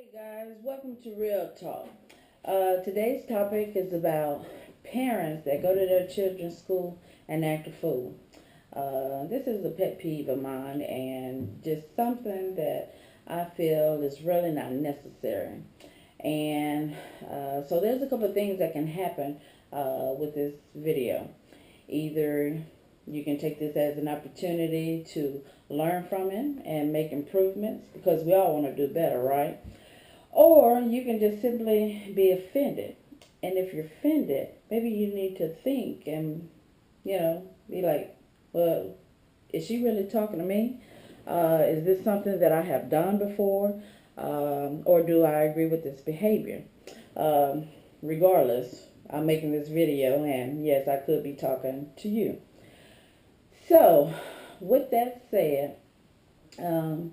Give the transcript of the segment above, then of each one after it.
Hey guys, welcome to Real Talk. Today's topic is about parents that go to their children's school and act a fool. This is a pet peeve of mine and just something that I feel is really not necessary. And so there's a couple of things that can happen with this video. Either you can take this as an opportunity to learn from it and make improvements because we all want to do better, right? Or you can just simply be offended. And if you're offended, maybe you need to think and, be like, well, is she really talking to me? Is this something that I have done before? Or do I agree with this behavior? Regardless, I'm making this video, and yes, I could be talking to you. So, with that said, um,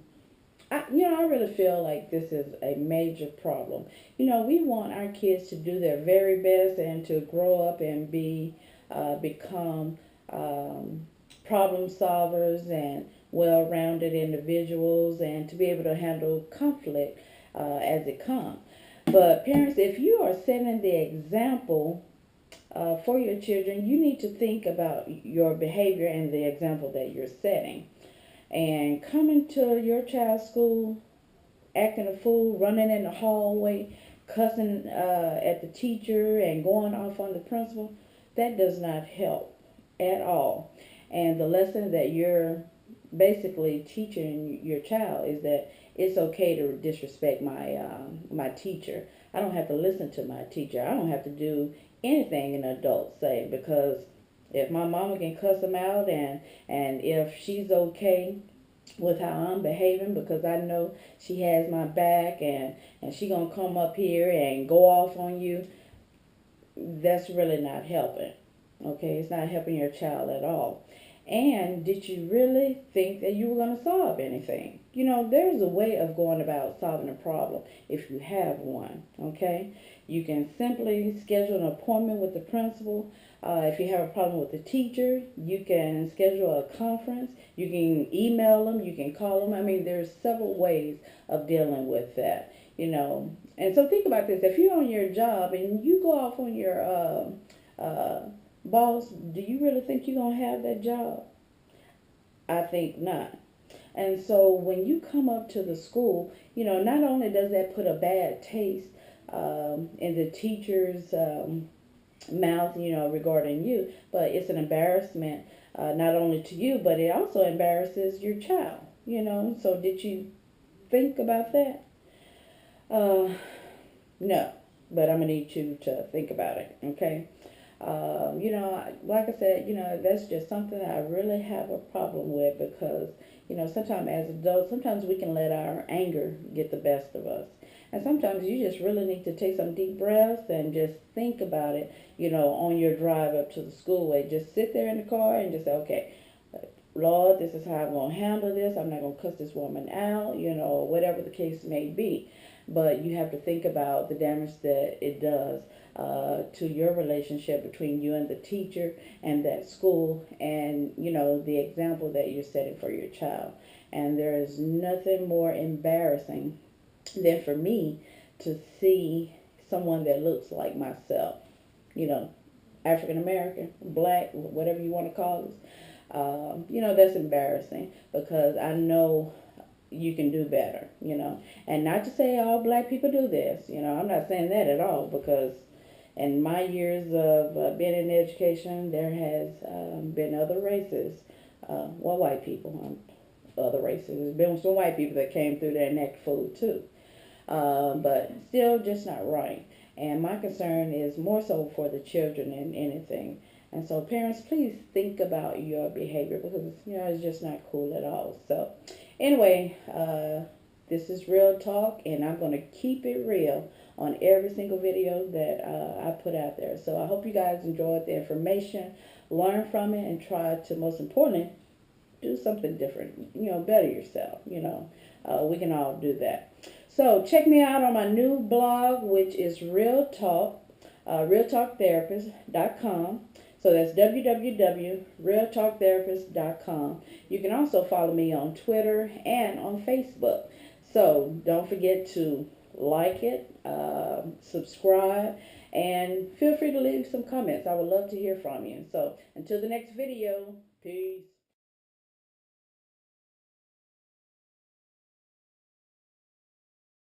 I really feel like this is a major problem. We want our kids to do their very best and to grow up and become problem solvers and well-rounded individuals and to be able to handle conflict as it comes. But parents, if you are setting the example for your children, you need to think about your behavior and the example that you're setting. And coming to your child's school, acting a fool, running in the hallway, cussing at the teacher, and going off on the principal, that does not help at all. And the lesson that you're basically teaching your child is that it's okay to disrespect my teacher. I don't have to listen to my teacher. I don't have to do anything an adult say because if my mama can cuss them out and if she's okay with how I'm behaving because I know she has my back and she gonna come up here and go off on you, that's really not helping. Okay, it's not helping your child at all. And did you really think that you were going to solve anything? There's a way of going about solving a problem if you have one. Okay, you can simply schedule an appointment with the principal. If you have a problem with the teacher, you can schedule a conference. You can email them. You can call them. I mean, there's several ways of dealing with that. And so think about this: if you're on your job and you go off on your boss, do you really think you're going to have that job? I think not. And so when you come up to the school, not only does that put a bad taste in the teacher's mouth, regarding you, but it's an embarrassment not only to you, but it also embarrasses your child. So did you think about that? Uh, no, but I'm going to need you to think about it, okay? Like I said, that's just something I really have a problem with because, sometimes as adults, sometimes we can let our anger get the best of us. And sometimes you just really need to take some deep breaths and just think about it, on your drive up to the schoolway. Just sit there in the car and just say, okay, Lord, this is how I'm going to handle this. I'm not going to cuss this woman out, whatever the case may be. But you have to think about the damage that it does to your relationship between you and the teacher and that school and, the example that you're setting for your child. And there is nothing more embarrassing than for me to see someone that looks like myself, you know, African American, black, whatever you want to call us. That's embarrassing because I know you can do better. And not to say all black people do this, I'm not saying that at all because in my years of being in education, there has been other races, white people, other races. There's been some white people that came through there and act fool too. But still just not right. And my concern is more so for the children than anything. And so parents, please think about your behavior because, it's just not cool at all. So anyway, this is Real Talk and I'm going to keep it real on every single video that I put out there. So I hope you guys enjoyed the information, learn from it, and try to, most importantly, do something different, better yourself, we can all do that. So check me out on my new blog, which is Real Talk, realtalktherapist.com. So that's www.realtalktherapist.com. You can also follow me on Twitter and on Facebook. So don't forget to like it, subscribe, and feel free to leave some comments. I would love to hear from you. So until the next video, peace.